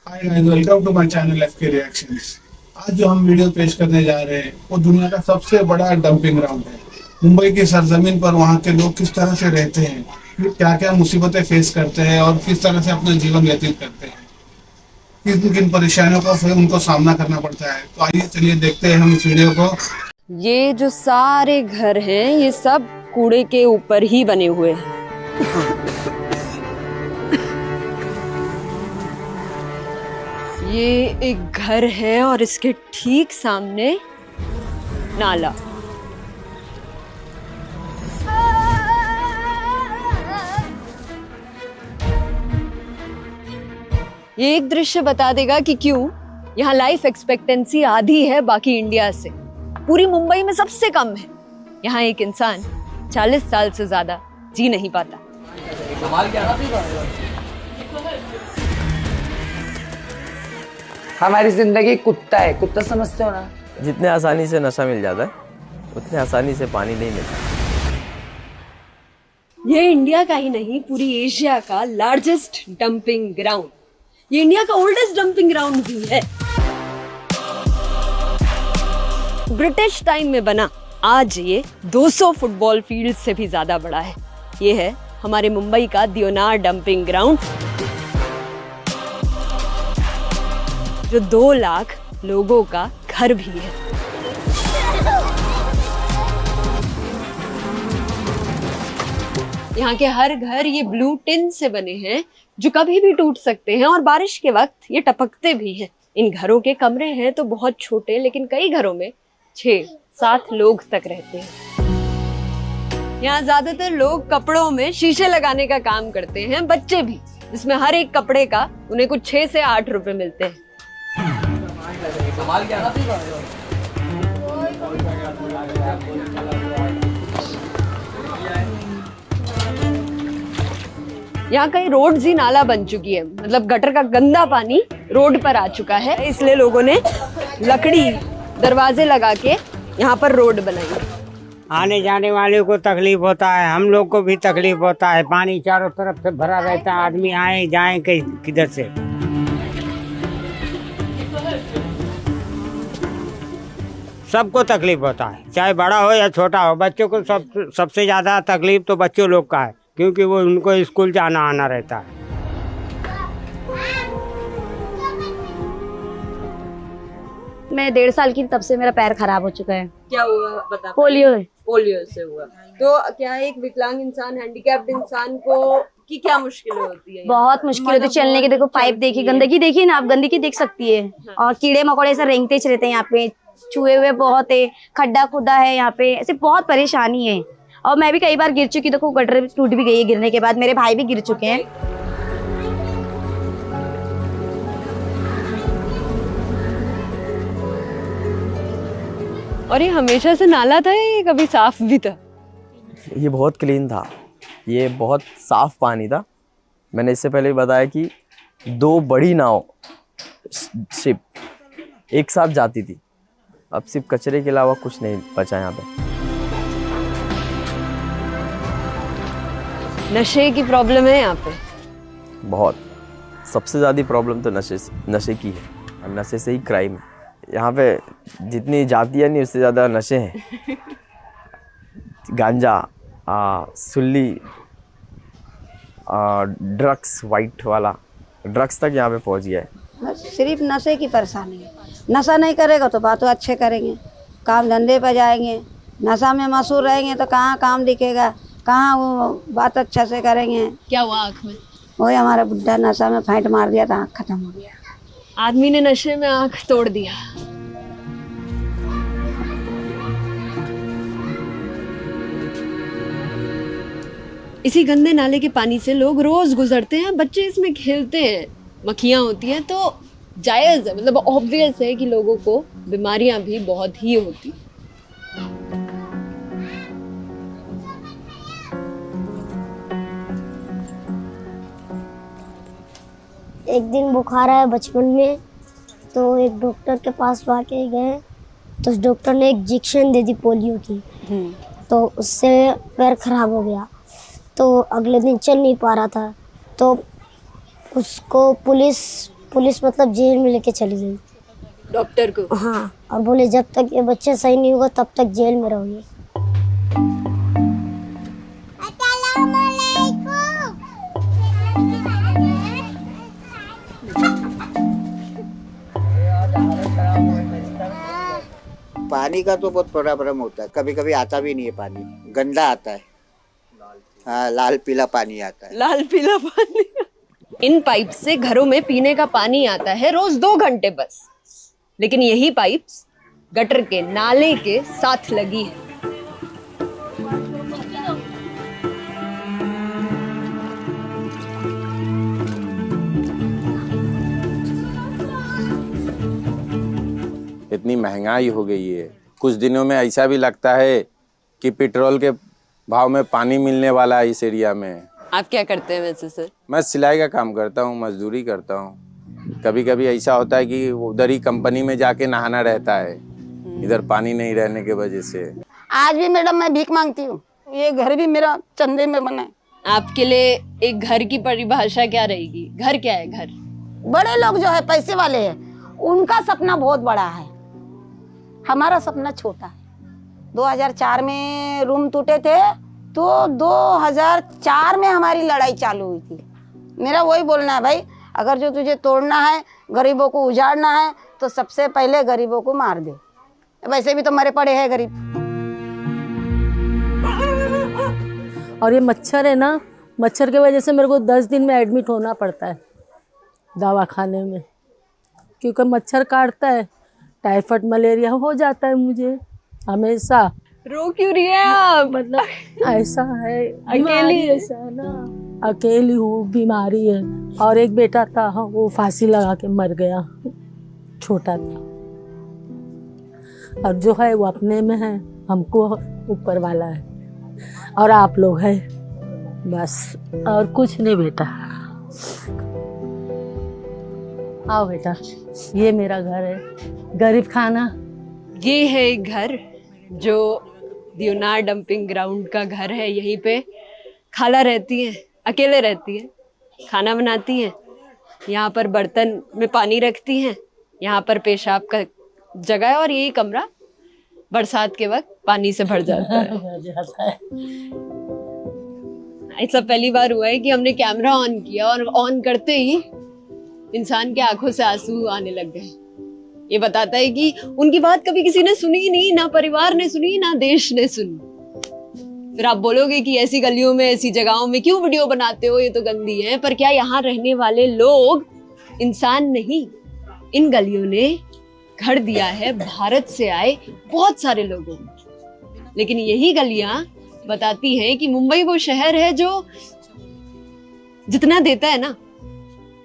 Hi guys, welcome to my channel FK reactions. आज जो हम वीडियो पेश करने जा रहे हैं वो दुनिया का सबसे बड़ा डंपिंग ग्राउंड है। मुंबई की सरजमीन पर वहाँ के लोग किस तरह से रहते हैं, क्या क्या मुसीबतें फेस करते हैं और किस तरह से अपना जीवन व्यतीत करते हैं, किन किन परेशानियों का फिर उनको सामना करना पड़ता है। तो आइए चलिए देखते हैं हम इस वीडियो को। ये जो सारे घर हैं ये सब कूड़े के ऊपर ही बने हुए हैं। ये एक घर है और इसके ठीक सामने नाला। ये एक दृश्य बता देगा कि क्यों यहाँ लाइफ एक्सपेक्टेंसी आधी है बाकी इंडिया से। पूरी मुंबई में सबसे कम है। यहाँ एक इंसान 40 साल से ज्यादा जी नहीं पाता। हमारी जिंदगी कुत्ता है, कुत्ता समझते हो ना। जितने आसानी से नशा मिल जाता है उतने आसानी से पानी नहीं मिलता। ये इंडिया का ही नहीं पूरी एशिया का लार्जेस्ट डंपिंग ग्राउंड। ये इंडिया का ओल्डेस्ट डंपिंग ग्राउंड भी है। ब्रिटिश टाइम में बना, आज ये 200 फुटबॉल फील्ड से भी ज्यादा बड़ा है। ये है हमारे मुंबई का दियोनार डंपिंग ग्राउंड, जो 2 लाख लोगों का घर भी है। यहाँ के हर घर ये ब्लू टिन से बने हैं जो कभी भी टूट सकते हैं और बारिश के वक्त ये टपकते भी हैं। इन घरों के कमरे हैं तो बहुत छोटे, लेकिन कई घरों में 6-7 लोग तक रहते हैं। यहाँ ज्यादातर लोग कपड़ों में शीशे लगाने का काम करते हैं, बच्चे भी, जिसमें हर एक कपड़े का उन्हें कुछ 6 से 8 रुपए मिलते हैं। यहाँ कई रोड्स ही नाला बन चुकी है, मतलब गटर का गंदा पानी रोड पर आ चुका है, इसलिए लोगों ने लकड़ी दरवाजे लगा के यहाँ पर रोड बनाई। आने जाने वाले को तकलीफ होता है, हम लोग को भी तकलीफ होता है। पानी चारों तरफ से भरा रहता है, आदमी आए जाए किधर से। सबको तकलीफ होता है, चाहे बड़ा हो या छोटा हो। बच्चों को सबसे ज्यादा तकलीफ तो बच्चों लोग का है, क्योंकि वो उनको स्कूल जाना आना रहता है। मैं 1.5 साल की तब से मेरा पैर खराब हो चुका है। क्या हुआ बता? पोलियो से हुआ। तो क्या एक विकलांग इंसान, हैंडीकैप्ड इंसान को की क्या मुश्किलें होती है? बहुत मुश्किल होती है चलने की। देखो पाइप देखिए, गंदगी देखिए ना, आप गंदगी देख सकती है। और कीड़े मकोड़े ऐसा रेंगते रहते हैं यहाँ पे, चूहे हुए बहुत है, खड्डा खुदा है यहाँ पे, ऐसे बहुत परेशानी है। और मैं भी कई बार गिर चुकी, देखो गटर टूट भी गई है गिरने के बाद, मेरे भाई भी गिर चुके हैं। और ये हमेशा से नाला था या ये कभी साफ भी था? ये बहुत क्लीन था, ये बहुत साफ पानी था। मैंने इससे पहले भी बताया कि 2 बड़ी नाव शिप एक साथ जाती थी। अब सिर्फ कचरे के अलावा कुछ नहीं बचा यहाँ पे। नशे की प्रॉब्लम है यहाँ पे बहुत, सबसे ज़्यादा प्रॉब्लम तो नशे की है, और नशे से ही क्राइम है। यहाँ पे जितनी जातियाँ नहीं उससे ज़्यादा नशे हैं। गांजा, सुल्ली, ड्रग्स, वाइट वाला ड्रग्स तक यहाँ पे पहुँच गया है। सिर्फ नशे की परेशानी है। नशा नहीं करेगा तो बात अच्छे करेंगे, काम धंधे पर जाएंगे। नशा में मशहूर रहेंगे तो कहाँ काम दिखेगा, कहाँ वो बात अच्छा से करेंगे। क्या हुआ आँख में? वही हमारा बुढ़ा नशा में फाइट मार दिया था, आँख खत्म हो गया। आदमी ने नशे में आँख तोड़ दिया। इसी गंदे नाले के पानी से लोग रोज गुजरते हैं, बच्चे इसमें खेलते हैं, मक्खियाँ होती हैं, तो जायज़ है, मतलब ऑब्वियस है कि लोगों को बीमारियां भी बहुत ही होती। एक दिन बुखार आया बचपन में, तो एक डॉक्टर के पास के गए, तो उस डॉक्टर ने एक इंजेक्शन दे दी पोलियो की। तो उससे पैर खराब हो गया, तो अगले दिन चल नहीं पा रहा था। तो उसको पुलिस पुलिस मतलब जेल में लेके चली गई। डॉक्टर को? हाँ, और बोले जब तक ये बच्चे सही नहीं होगा तब तक जेल में रहोगे। पानी का तो बहुत प्रॉब्लम होता है, कभी कभी आता भी नहीं है पानी, गंदा आता है। हाँ, लाल पीला पानी आता है। लाल पीला पानी। इन पाइप से घरों में पीने का पानी आता है रोज 2 घंटे बस, लेकिन यही पाइप्स गटर के नाले के साथ लगी है। इतनी महंगाई हो गई है, कुछ दिनों में ऐसा भी लगता है कि पेट्रोल के भाव में पानी मिलने वाला है इस एरिया में। आप क्या करते हैं वैसे सर? मैं सिलाई का काम करता हूँ, मजदूरी करता हूँ। कभी कभी ऐसा होता है कि उधर ही कंपनी में जाके नहाना रहता है, इधर पानी नहीं रहने के वजह से। आज भी मैडम मैं भीख मांगती हूँ, ये घर भी मेरा चंदे में बना है। आपके लिए एक घर की परिभाषा क्या रहेगी? घर क्या है? घर बड़े लोग जो है पैसे वाले हैं, उनका सपना बहुत बड़ा है, हमारा सपना छोटा है। 2004 में रूम टूटे थे तो 2004 में हमारी लड़ाई चालू हुई थी। मेरा वही बोलना है भाई, अगर जो तुझे तोड़ना है, गरीबों को उजाड़ना है, तो सबसे पहले गरीबों को मार दे। वैसे भी तो मरे पड़े हैं गरीब। और ये मच्छर है ना, मच्छर की वजह से मेरे को 10 दिन में एडमिट होना पड़ता है दवाखाने में, क्योंकि मच्छर काटता है। टाइफाइड मलेरिया हो जाता है मुझे हमेशा। रो क्यों रही है आप? मतलब ऐसा है, अकेली ऐसा है ना, अकेली हूँ, बीमारी है। और एक बेटा था, वो फांसी लगा के मर गया, छोटा था। और जो है वो अपने में है, हमको ऊपर वाला है, और आप लोग है बस, और कुछ नहीं बेटा। आओ बेटा, ये मेरा घर है, गरीब खाना। ये है एक घर जो दियोनार डंपिंग ग्राउंड का घर है। यहीं पे खाला रहती है, अकेले रहती है, खाना बनाती है, यहाँ पर बर्तन में पानी रखती हैं, यहाँ पर पेशाब का जगह है, और यही कमरा बरसात के वक्त पानी से भर जाता है। ऐसा पहली बार हुआ है कि हमने कैमरा ऑन किया और ऑन करते ही इंसान के आंखों से आंसू आने लग गए। ये बताता है कि उनकी बात कभी किसी ने सुनी ही नहीं, ना परिवार ने सुनी, ना देश ने सुनी। फिर आप बोलोगे कि ऐसी गलियों में, ऐसी जगहों में क्यों वीडियो बनाते हो, ये तो गंदी है। पर क्या यहाँ रहने वाले लोग इंसान नहीं? इन गलियों ने घर दिया है भारत से आए बहुत सारे लोगों को। लेकिन यही गलियां बताती हैं कि मुंबई वो शहर है जो जितना देता है ना,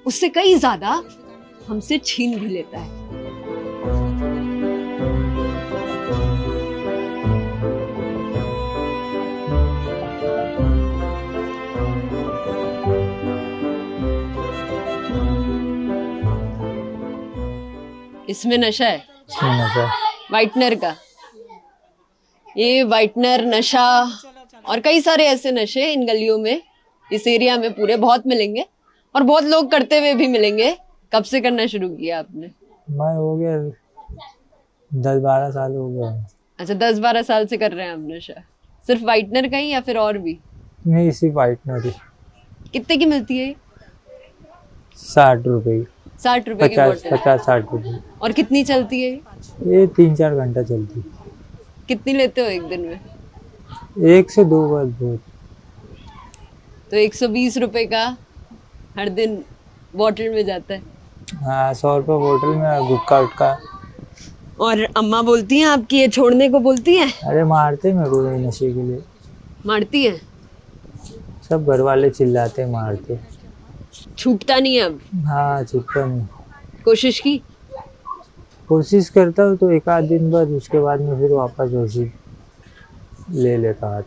उससे कई ज्यादा हमसे छीन भी लेता है। इसमें नशा है, वाइटनर का। ये वाइटनर, नशा और कई सारे ऐसे नशे इन गलियों में, इस एरिया में पूरे बहुत मिलेंगे, और बहुत लोग करते हुए भी मिलेंगे। कब से करना शुरू किया आपने? मैं हो गया 10-12 साल हो गया। अच्छा, 10-12 साल से कर रहे हैं आप नशा? सिर्फ वाइटनर का ही या फिर और भी? नहीं, सिर्फ वाइटनर ही। कितने की मिलती है? 60 रुपए की। 60 रुपए की बोतल? 50-60 रुपए। और कितनी चलती है ये? 3-4 घंटा चलती है। कितनी लेते हो एक दिन में? 1 से 2 बार बहुत। तो 120 रुपए का हर दिन बोतल में जाता है। हाँ, 100 रुपये बोतल में, गुटखा उटका। और अम्मा बोलती हैं आपकी, ये छोड़ने को बोलती हैं? अरे मारते मेरे को नशे के लिए। मारती है? सब घर वाले चिल्लाते, मारते। छूटता नहीं है अब? हाँ, छूटता नहीं। कोशिश करता हूँ तो 1 आध दिन बाद, उसके बाद में फिर वापस वैसे ले लेता हाथ।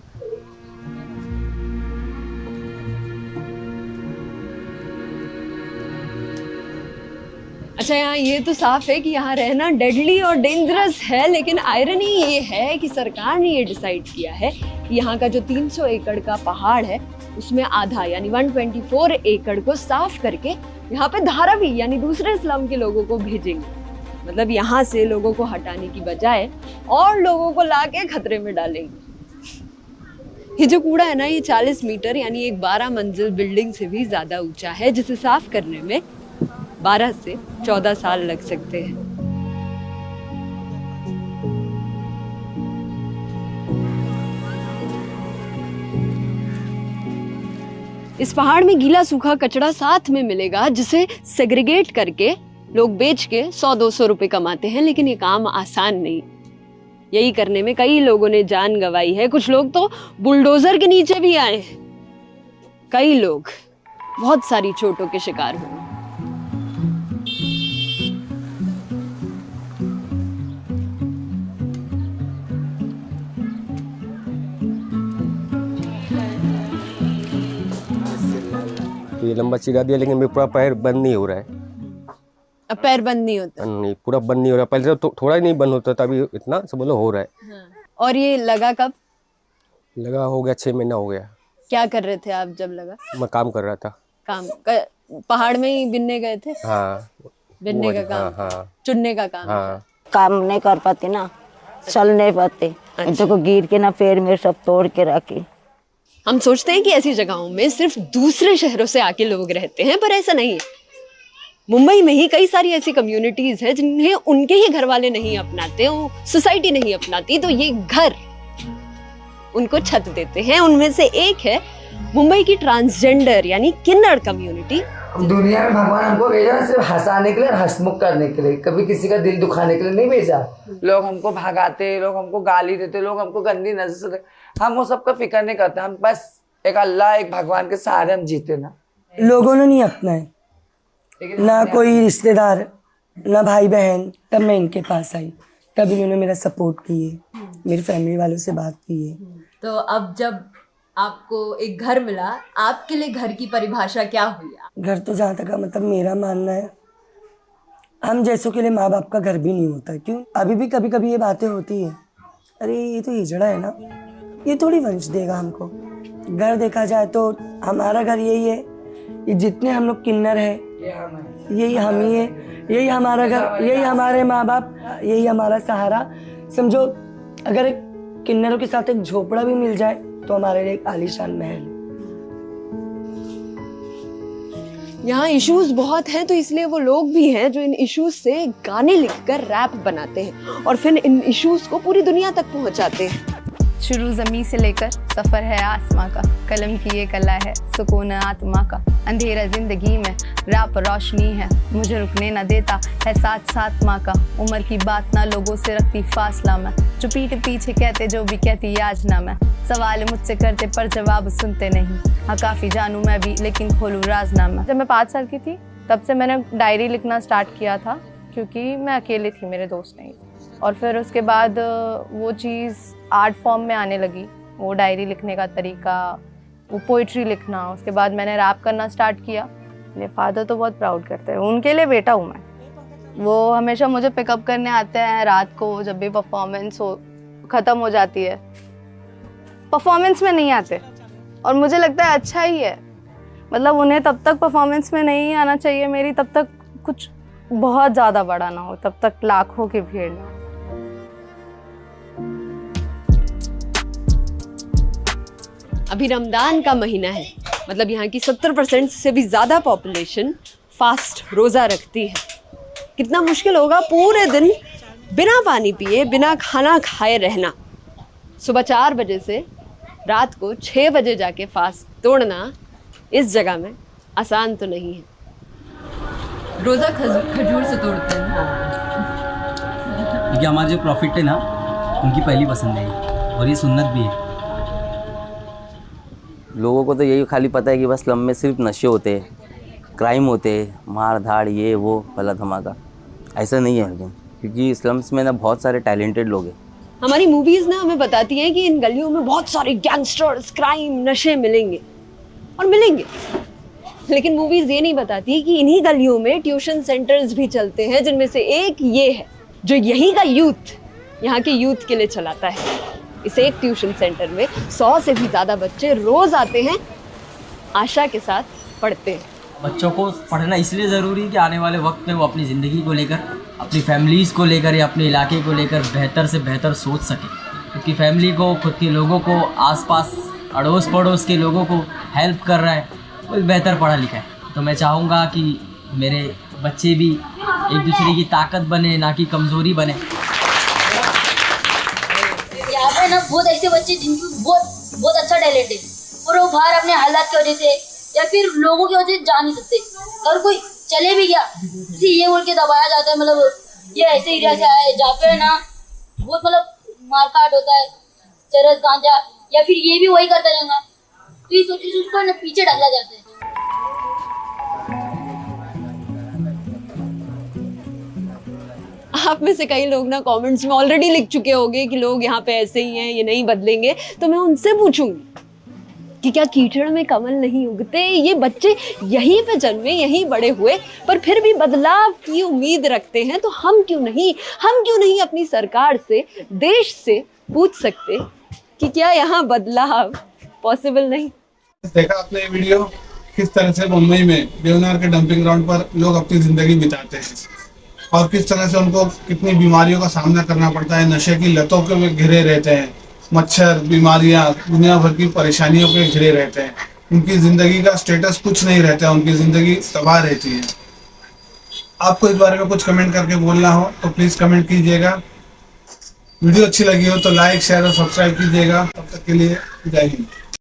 अच्छा, यहाँ ये तो साफ है कि यहाँ रहना डेडली और डेंजरस है, लेकिन आयरनी ये है कि सरकार ने ये डिसाइड किया है कि यहाँ का जो 300 एकड़ का पहाड़ है, उसमें आधा यानी 124 एकड़ को साफ करके यहाँ पे धारावी यानी दूसरे स्लम के लोगों को भेजेंगे। मतलब यहाँ से लोगों को हटाने की बजाय और लोगों को लाके खतरे में डालेंगे। ये जो कूड़ा है ना, ये 40 मीटर यानी एक 12 मंजिल बिल्डिंग से भी ज्यादा ऊंचा है, जिसे साफ करने में 12 से 14 साल लग सकते हैं। इस पहाड़ में गीला सूखा कचरा साथ में मिलेगा, जिसे सेग्रीगेट करके लोग बेच के 100-200 रुपए कमाते हैं। लेकिन ये काम आसान नहीं। यही करने में कई लोगों ने जान गंवाई है। कुछ लोग तो बुलडोजर के नीचे भी आए हैं। कई लोग बहुत सारी चोटों के शिकार हुए। ये लंबा चिरा दिया, लेकिन मेरा पूरा पैर बंद नहीं हो रहा है। अब पैर बंद नहीं होता? नहीं, पूरा बंद नहीं हो रहा। पहले तो थोड़ा ही नहीं बंद होता था, अभी इतना सब बोलो हो रहा है। हाँ। और ये लगा कब? लगा हो गया 6 महीना हो गया। क्या कर रहे थे आप जब लगा? मैं काम कर रहा था। पहाड़ में ही बिनने गए थे? हाँ, बिनने का काम? हाँ। चुनने का काम? हाँ। काम नहीं कर पाते ना, चल नहीं पाते। अच्छा। तो गिर के ना पैर में सब तोड़ के रखे। हम सोचते हैं कि ऐसी जगहों में सिर्फ दूसरे शहरों से आके लोग रहते हैं, पर ऐसा नहीं है। मुंबई में ही कई सारी ऐसी कम्युनिटीज है जिन्हें उनके ही घर वाले नहीं अपनाते, सोसाइटी नहीं अपनाती, तो ये घर उनको छत देते हैं। उनमें से एक है मुंबई की ट्रांसजेंडर यानी किन्नर कम्युनिटी। दुनिया में भगवान हमको भेजा सिर्फ हंसाने के लिए और हंसमुख करने के लिए, कभी किसी का दिल दुखाने के लिए नहीं भेजा। लोग हमको भगाते, लोग हमको गाली देते, लोग हमको गंदी नजर से, हम वो सबका फिक्र नहीं करते। हम बस एक अल्लाह, एक भगवान के सहारे हम जीते ना। लोगों ने नहीं अपनाए, ना कोई रिश्तेदार, ना भाई बहन। तब मैं इनके पास आई, तब इन्होंने मेरा सपोर्ट किए, मेरी फैमिली वालों से बात की है। तो अब जब आपको एक घर मिला, आपके लिए घर की परिभाषा क्या हुई? घर तो जहाँ तक मतलब मेरा मानना है, हम जैसों के लिए माँ बाप का घर भी नहीं होता। क्यों? अभी भी कभी कभी ये बातें होती है, अरे ये तो हिजड़ा है ना, ये थोड़ी वंश देगा हमको। घर देखा जाए तो हमारा घर यही है, ये जितने हम लोग किन्नर है यही हम ही है, यही हमारा घर, यही हमारे माँ बाप, यही हमारा सहारा। समझो अगर एक किन्नरों के साथ एक झोपड़ा भी मिल जाए तो हमारे लिए एक आलीशान महल। यहाँ इश्यूज बहुत हैं, तो इसलिए वो लोग भी हैं जो इन इश्यूज से गाने लिखकर रैप बनाते हैं और फिर इन इश्यूज को पूरी दुनिया तक पहुंचाते हैं। शुरू ज़मीं से लेकर सफ़र है आसमां का, कलम की ये कला है सुकून आत्मा का। अंधेरा जिंदगी में रात रोशनी है, मुझे रुकने ना देता है साथ साथ माँ का। उम्र की बात ना लोगों से रखती फासला मैं, जो पीठ पीछे कहते जो भी कहती आज ना मैं। सवाल मुझसे करते पर जवाब सुनते नहीं, हाँ काफ़ी जानूँ मैं भी लेकिन खोलूँ राज ना मैं। जब मैं 5 साल की थी तब से मैंने डायरी लिखना स्टार्ट किया था, क्योंकि मैं अकेली थी, मेरे दोस्त नहीं थे। और फिर उसके बाद वो चीज़ आर्ट फॉर्म में आने लगी, वो डायरी लिखने का तरीका, वो पोइट्री लिखना। उसके बाद मैंने रैप करना स्टार्ट किया। मेरे फादर तो बहुत प्राउड करते हैं, उनके लिए बेटा हूँ मैं। वो हमेशा मुझे पिकअप करने आते हैं रात को, जब भी परफॉर्मेंस हो ख़त्म हो जाती है। परफॉर्मेंस में नहीं आते और मुझे लगता है अच्छा ही है, मतलब उन्हें तब तक परफॉर्मेंस में नहीं आना चाहिए मेरी, तब तक कुछ बहुत ज़्यादा बड़ा ना हो, तब तक लाखों की भीड़ ना हो। अभी रमदान का महीना है, मतलब यहाँ की 70% से भी ज़्यादा पॉपुलेशन फास्ट रोज़ा रखती है। कितना मुश्किल होगा पूरे दिन बिना पानी पिए, बिना खाना खाए रहना। सुबह 4 बजे से रात को 6 बजे जाके फास्ट तोड़ना इस जगह में आसान तो नहीं है। रोज़ा खजूर से तोड़ते हैं क्योंकि हमारे जो प्रॉफिट है ना, उनकी पहली पसंद है और ये सुन्नत भी है। लोगों को तो यही खाली पता है कि बस स्लम में सिर्फ नशे होते हैं, क्राइम होते हैं, मार धाड़, ये वो भला धमाका। ऐसा नहीं है, लेकिन क्योंकि स्लम्स में ना बहुत सारे टैलेंटेड लोग हैं। हमारी मूवीज़ ना हमें बताती हैं कि इन गलियों में बहुत सारे गैंगस्टर्स, क्राइम, नशे मिलेंगे और मिलेंगे, लेकिन मूवीज़ ये नहीं बताती कि इन्हीं गलियों में ट्यूशन सेंटर्स भी चलते हैं, जिनमें से एक ये है जो यहीं का यूथ, यहाँ के यूथ के लिए चलाता है। इस एक ट्यूशन सेंटर में 100 से भी ज़्यादा बच्चे रोज़ आते हैं, आशा के साथ पढ़ते हैं। बच्चों को पढ़ना इसलिए ज़रूरी है कि आने वाले वक्त में वो अपनी ज़िंदगी को लेकर, अपनी फैमिलीज़ को लेकर या अपने इलाके को लेकर बेहतर से बेहतर सोच सके, क्योंकि फैमिली को, खुद के लोगों को, आसपास अड़ोस पड़ोस के लोगों को हेल्प कर रहा है, वो बेहतर पढ़ा लिखा है। तो मैं चाहूँगा कि मेरे बच्चे भी एक दूसरे की ताकत बने, ना कि कमज़ोरी बने। यहाँ पे ना बहुत ऐसे बच्चे जिनकी बहुत अच्छा टैलेंट है और वो बाहर अपने हालात की वजह से या फिर लोगों की वजह से जा नहीं सकते। अगर कोई चले भी गया, किसी ये बोल के दबाया जाता है, मतलब ये ऐसे एरिया से आया है जहाँ पे ना बहुत मतलब मारकाट होता है, चरस गांजा, या फिर ये भी वही करता रहेगा, तो इस वजह से उसको ना पीछे डाला जाता है। आप में से कई लोग ना कमेंट्स में ऑलरेडी लिख चुके होंगे कि लोग यहाँ पे ऐसे ही हैं, ये नहीं बदलेंगे। तो मैं उनसे पूछूंगी कि क्या कीचड़ में कमल नहीं उगते? ये बच्चे यहीं पे जन्मे, यहीं बड़े हुए, पर फिर भी बदलाव की उम्मीद रखते हैं। तो हम क्यों नहीं अपनी सरकार से, देश से पूछ सकते कि क्या यहाँ बदलाव पॉसिबल नहीं? देखा आपने ये वीडियो, किस तरह से मुंबई में देवनार के डंपिंग ग्राउंड पर लोग अपनी जिंदगी बिताते हैं और किस तरह से उनको कितनी बीमारियों का सामना करना पड़ता है, नशे की लतों के में घिरे रहते हैं, मच्छर, बीमारियां, दुनिया भर की परेशानियों के घिरे रहते हैं। उनकी जिंदगी का स्टेटस कुछ नहीं रहता है, उनकी जिंदगी तबाह रहती है। आपको इस बारे में कुछ कमेंट करके बोलना हो तो प्लीज कमेंट कीजिएगा। वीडियो अच्छी लगी हो तो लाइक, शेयर और सब्सक्राइब कीजिएगा। तब तक के लिए जय हिंद।